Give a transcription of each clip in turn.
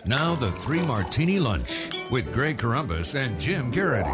Now the Three Martini Lunch with Greg Corombos and Jim Garrity.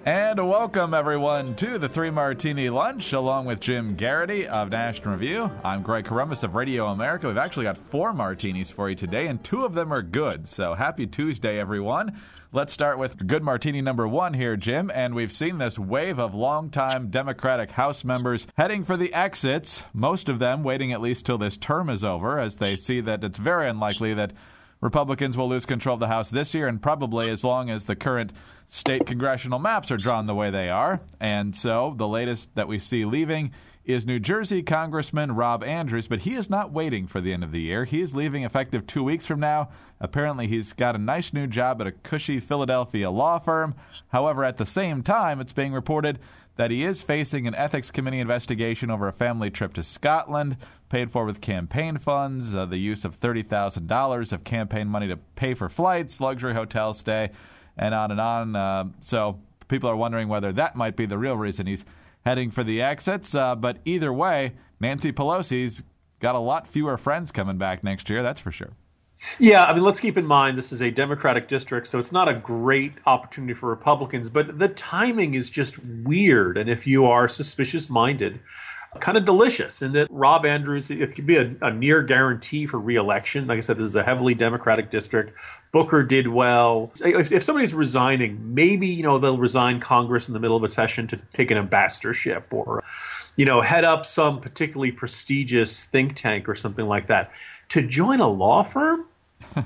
And welcome, everyone, to the Three Martini Lunch, along with Jim Garrity of National Review. I'm Greg Corombos of Radio America. We've actually got 4 martinis for you today, and 2 of them are good. So happy Tuesday, everyone. Let's start with good martini number 1 here, Jim. And we've seen this wave of longtime Democratic House members heading for the exits, most of them waiting at least till this term is over, as they see that it's very unlikely that Republicans will lose control of the House this year, and probably as long as the current state congressional maps are drawn the way they are. And so the latest that we see leaving is New Jersey Congressman Rob Andrews, but he is not waiting for the end of the year. He is leaving effective 2 weeks from now. Apparently, he's got a nice new job at a cushy Philadelphia law firm. However, at the same time, it's being reported that he is facing an ethics committee investigation over a family trip to Scotland, paid for with campaign funds, the use of $30,000 of campaign money to pay for flights, luxury hotel stay, and on and on. So people are wondering whether that might be the real reason he's heading for the exits. But either way, Nancy Pelosi's got a lot fewer friends coming back next year, that's for sure. Yeah, I mean, let's keep in mind this is a Democratic district, so it's not a great opportunity for Republicans, but the timing is just weird. And if you are suspicious-minded, kind of delicious in that Rob Andrews, it could be a near guarantee for re-election. Like I said, this is a heavily Democratic district. Booker did well. If somebody's resigning, maybe, they'll resign Congress in the middle of a session to take an ambassadorship or, head up some particularly prestigious think tank or something like that. To join a law firm?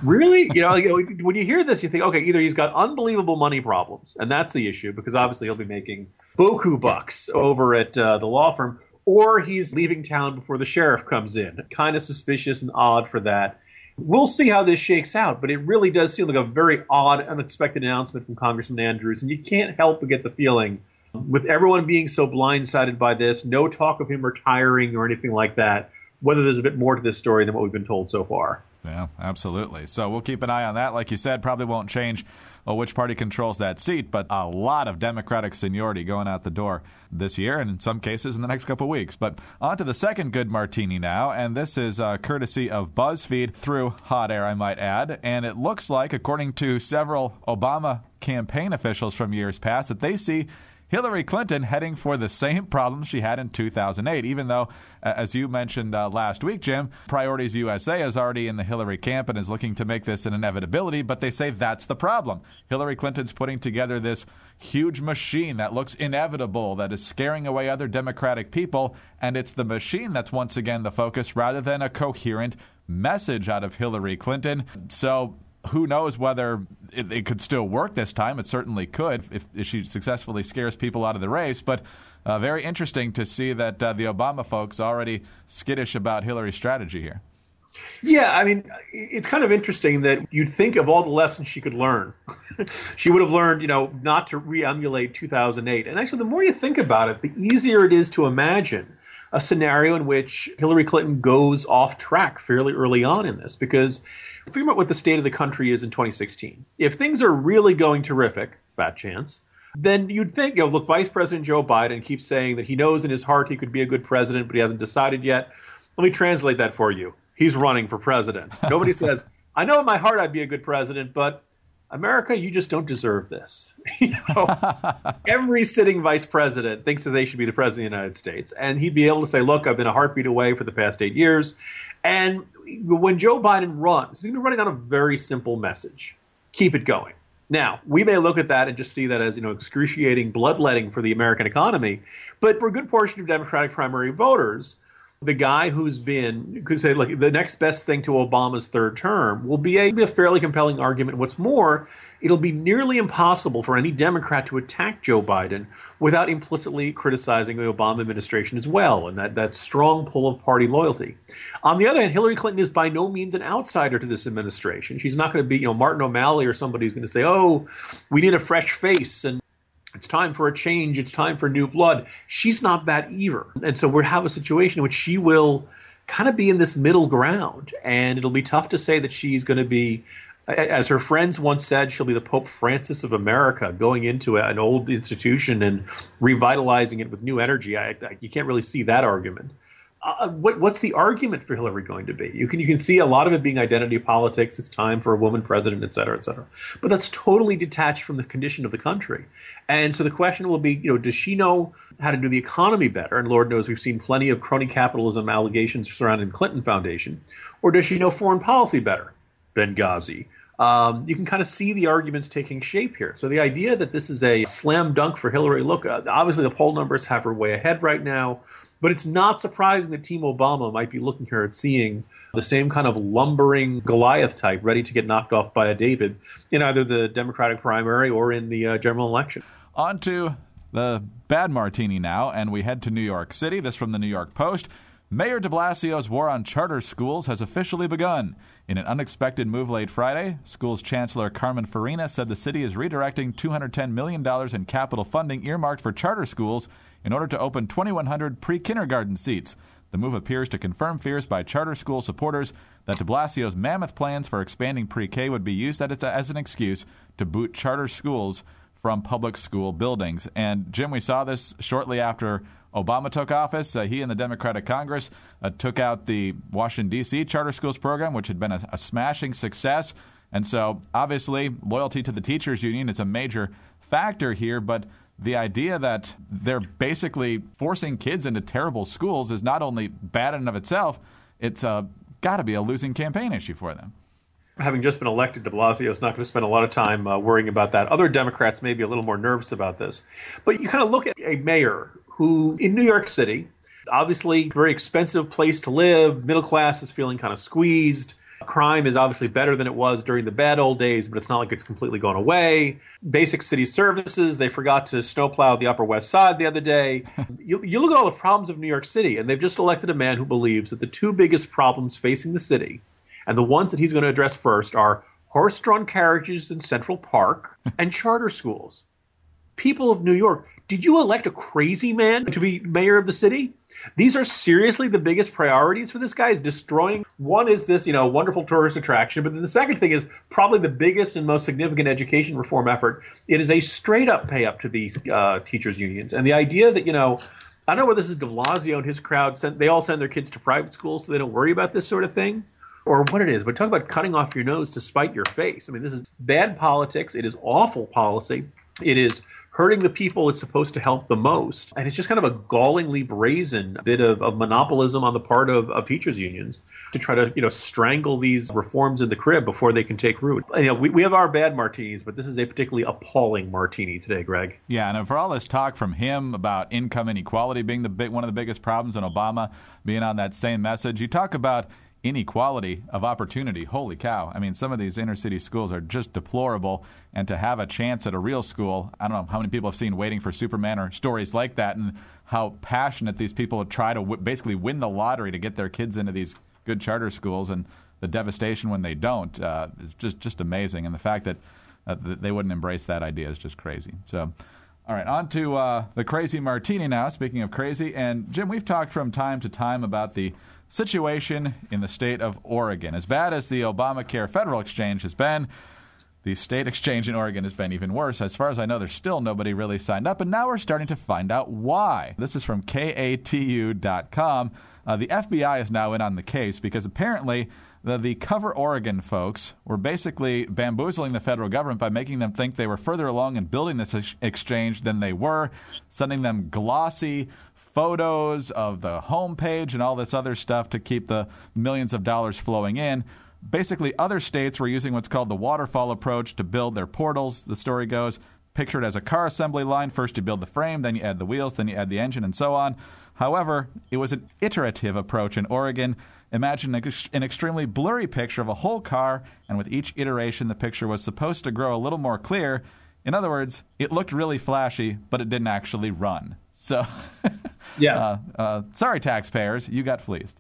Really? When you hear this, you think, okay, either he's got unbelievable money problems, and that's the issue, because obviously he'll be making buku bucks over at the law firm, or he's leaving town before the sheriff comes in. Kind of suspicious and odd for that. We'll see how this shakes out, but it really does seem like a very odd, unexpected announcement from Congressman Andrews, and you can't help but get the feeling, with everyone being so blindsided by this, no talk of him retiring or anything like that, whether there's a bit more to this story than what we've been told so far. Yeah, absolutely. So we'll keep an eye on that. Like you said, probably won't change which party controls that seat, but a lot of Democratic seniority going out the door this year, and in some cases in the next couple of weeks. But on to the second good martini now, and this is courtesy of BuzzFeed through hot air, I might add. And it looks like, according to several Obama campaign officials from years past, that they see Hillary Clinton heading for the same problems she had in 2008, even though, as you mentioned last week, Jim, Priorities USA is already in the Hillary camp and is looking to make this an inevitability, but they say that's the problem. Hillary Clinton's putting together this huge machine that looks inevitable, that is scaring away other Democratic people, and it's the machine that's once again the focus rather than a coherent message out of Hillary Clinton. So who knows whether it could still work this time. It certainly could if she successfully scares people out of the race. But very interesting to see that the Obama folks already skittish about Hillary's strategy here. Yeah, I mean, it's kind of interesting that you'd think of all the lessons she could learn. She would have learned, not to re-emulate 2008. And actually, the more you think about it, the easier it is to imagine a scenario in which Hillary Clinton goes off track fairly early on in this, because think about what the state of the country is in 2016. If things are really going terrific, fat chance, then you'd think, look, Vice President Joe Biden keeps saying that he knows in his heart he could be a good president, but he hasn't decided yet. Let me translate that for you. He's running for president. Nobody says, I know in my heart I'd be a good president, but America, you just don't deserve this. Every sitting vice president thinks that they should be the president of the United States. And he'd be able to say, look, I've been a heartbeat away for the past 8 years. And when Joe Biden runs, he's going to be running on a very simple message. Keep it going. Now, we may look at that and just see that as, excruciating bloodletting for the American economy. But for a good portion of Democratic primary voters, the guy could say, look, the next best thing to Obama's third term will be a fairly compelling argument. What's more, it'll be nearly impossible for any Democrat to attack Joe Biden without implicitly criticizing the Obama administration as well, and that strong pull of party loyalty. On the other hand, Hillary Clinton is by no means an outsider to this administration. She's not going to be, Martin O'Malley or somebody who's going to say, oh, we need a fresh face, and it's time for a change. It's time for new blood. She's not that either. And so we'll have a situation in which she will kind of be in this middle ground. And it'll be tough to say that she's going to be, as her friends once said, she'll be the Pope Francis of America, going into an old institution and revitalizing it with new energy. You can't really see that argument. what's the argument for Hillary going to be? You can see a lot of it being identity politics. It's time for a woman president, et cetera, et cetera. But that's totally detached from the condition of the country. And so the question will be, does she know how to do the economy better? And Lord knows we've seen plenty of crony capitalism allegations surrounding the Clinton Foundation. Or does she know foreign policy better? Benghazi. You can kind of see the arguments taking shape here. So the idea that this is a slam dunk for Hillary, look, obviously the poll numbers have her way ahead right now. But it's not surprising that Team Obama might be looking here at seeing the same kind of lumbering Goliath type ready to get knocked off by a David in either the Democratic primary or in the general election. On to the bad Martini now, and we head to New York City. This from the New York Post. Mayor DeBlasio's war on charter schools has officially begun. In an unexpected move late Friday, schools chancellor Carmen Farina said the city is redirecting $210 million in capital funding earmarked for charter schools in order to open 2,100 pre-kindergarten seats. The move appears to confirm fears by charter school supporters that DeBlasio's mammoth plans for expanding pre-K would be used as an excuse to boot charter schools from public school buildings. And, Jim, we saw this shortly after Obama took office. He and the Democratic Congress took out the Washington, D.C. charter schools program, which had been a smashing success. And so, obviously, loyalty to the teachers union is a major factor here, but the idea that they're basically forcing kids into terrible schools is not only bad in and of itself, it's got to be a losing campaign issue for them. Having just been elected, DeBlasio is not going to spend a lot of time worrying about that. Other Democrats may be a little more nervous about this. But you kind of look at a mayor who, in New York City, obviously very expensive place to live, middle class is feeling kind of squeezed. Crime is obviously better than it was during the bad old days, but it's not like it's completely gone away. Basic city services, they forgot to snowplow the Upper West Side the other day. You look at all the problems of New York City, and they've just elected a man who believes that the two biggest problems facing the city, and the ones that he's going to address first, are horse-drawn carriages in Central Park and charter schools. People of New York, did you elect a crazy man to be mayor of the city? These are seriously the biggest priorities for this guy, is destroying. One is this, wonderful tourist attraction. But then the second thing is probably the biggest and most significant education reform effort. It is a straight up pay up to these teachers unions. And the idea that, I don't know whether this is DeBlasio and his crowd, they all send their kids to private schools so they don't worry about this sort of thing, or what it is. But talk about cutting off your nose to spite your face. I mean, this is bad politics. It is awful policy. It is hurting the people it's supposed to help the most. And it's just kind of a gallingly brazen bit of monopolism on the part of teachers unions to try to, strangle these reforms in the crib before they can take root. We have our bad martinis, but this is a particularly appalling martini today, Greg. Yeah, and for all this talk from him about income inequality being one of the biggest problems, and Obama being on that same message, you talk about inequality of opportunity. Holy cow. I mean, some of these inner city schools are just deplorable. And to have a chance at a real school, I don't know how many people have seen Waiting for Superman or stories like that, and how passionate these people try to basically win the lottery to get their kids into these good charter schools, and the devastation when they don't is just amazing. And the fact that they wouldn't embrace that idea is just crazy. So, all right, on to the crazy martini now, speaking of crazy. And, Jim, we've talked from time to time about the situation in the state of Oregon. As bad as the Obamacare federal exchange has been, the state exchange in Oregon has been even worse. As far as I know, there's still nobody really signed up, and now we're starting to find out why. This is from KATU.com. The FBI is now in on the case because apparently the Cover Oregon folks were basically bamboozling the federal government by making them think they were further along in building this exchange than they were, sending them glossy photos of the homepage and all this other stuff to keep the millions of dollars flowing in. Basically, other states were using what's called the waterfall approach to build their portals. The story goes, picture it as a car assembly line. First you build the frame, then you add the wheels, then you add the engine, and so on. However, it was an iterative approach in Oregon. Imagine an extremely blurry picture of a whole car, and with each iteration, the picture was supposed to grow a little more clear. In other words, it looked really flashy, but it didn't actually run. So, sorry, taxpayers, you got fleeced.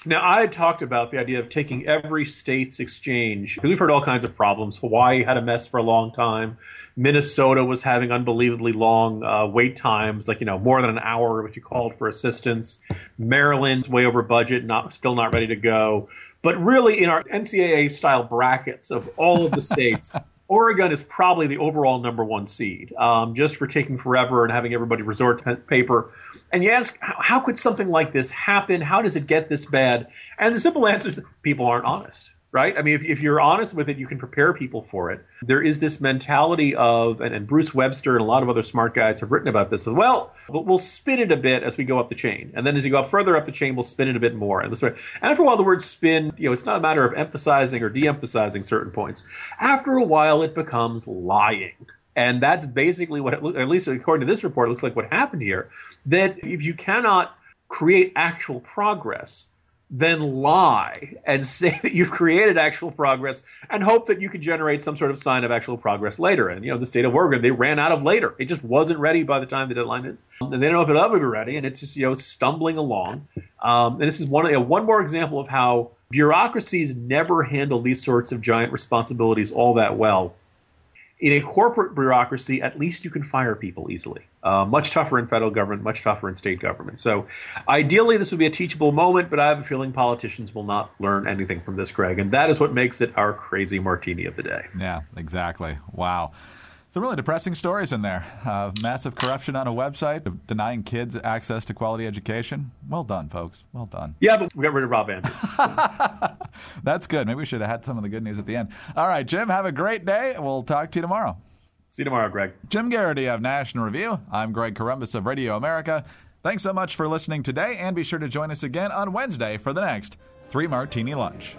Now, I had talked about the idea of taking every state's exchange, because we've heard all kinds of problems. Hawaii had a mess for a long time. Minnesota was having unbelievably long wait times, more than an hour, which you called for assistance. Maryland's way over budget, still not ready to go. But really, in our NCAA-style brackets of all of the states, Oregon is probably the overall number one seed, just for taking forever and having everybody resort to paper. And you ask, how could something like this happen? How does it get this bad? And the simple answer is people aren't honest, right? I mean, if you're honest with it, you can prepare people for it. There is this mentality of, and Bruce Webster and a lot of other smart guys have written about this, well, we'll spin it a bit as we go up the chain. And then as you go up further up the chain, we'll spin it a bit more. And after a while, the word spin, it's not a matter of emphasizing or de-emphasizing certain points. After a while, it becomes lying. And that's basically what, at least according to this report, it looks like what happened here, that if you cannot create actual progress, then lie and say that you've created actual progress and hope that you can generate some sort of sign of actual progress later. And, the state of Oregon, they ran out of later. It just wasn't ready by the time the deadline is. And they don't know if it'll ever be ready, and it's just, stumbling along. And this is one more example of how bureaucracies never handle these sorts of giant responsibilities all that well. In a corporate bureaucracy, at least you can fire people easily. Much tougher in federal government, much tougher in state government. So ideally, this would be a teachable moment, but I have a feeling politicians will not learn anything from this, Greg. And that is what makes it our crazy martini of the day. Yeah, exactly. Wow. Some really depressing stories in there. Massive corruption on a website, denying kids access to quality education. Well done, folks. Well done. Yeah, but we got rid of Rob Andrews. That's good. Maybe we should have had some of the good news at the end. All right, Jim, have a great day. We'll talk to you tomorrow. See you tomorrow, Greg. Jim Garrity of National Review. I'm Greg Corombos of Radio America. Thanks so much for listening today, and be sure to join us again on Wednesday for the next 3 Martini Lunch.